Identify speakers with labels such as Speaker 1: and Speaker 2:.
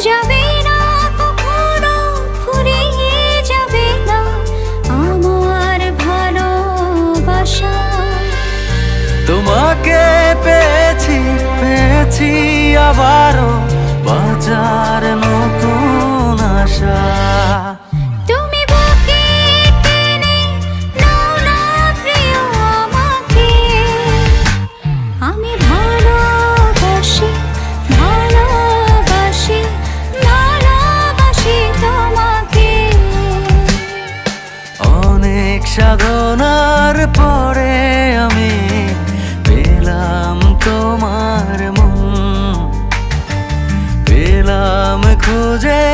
Speaker 1: যাবে না কখনো, ফুরিয়ে যাবে না আমার ভালোবাসা।
Speaker 2: তোমাকে পেয়েছি পেয়েছি আবারও বাঁচার নতুন আশা।
Speaker 1: তুমি বুকে টেনে নাও না প্রিয় আমাকে, আমি ভালোবাসি ভালোবাসি ভালোবাসি তোমাকে।
Speaker 2: অনেক সাধনার পরে আমি পেলাম তোমার মন, পেলাম খুঁজে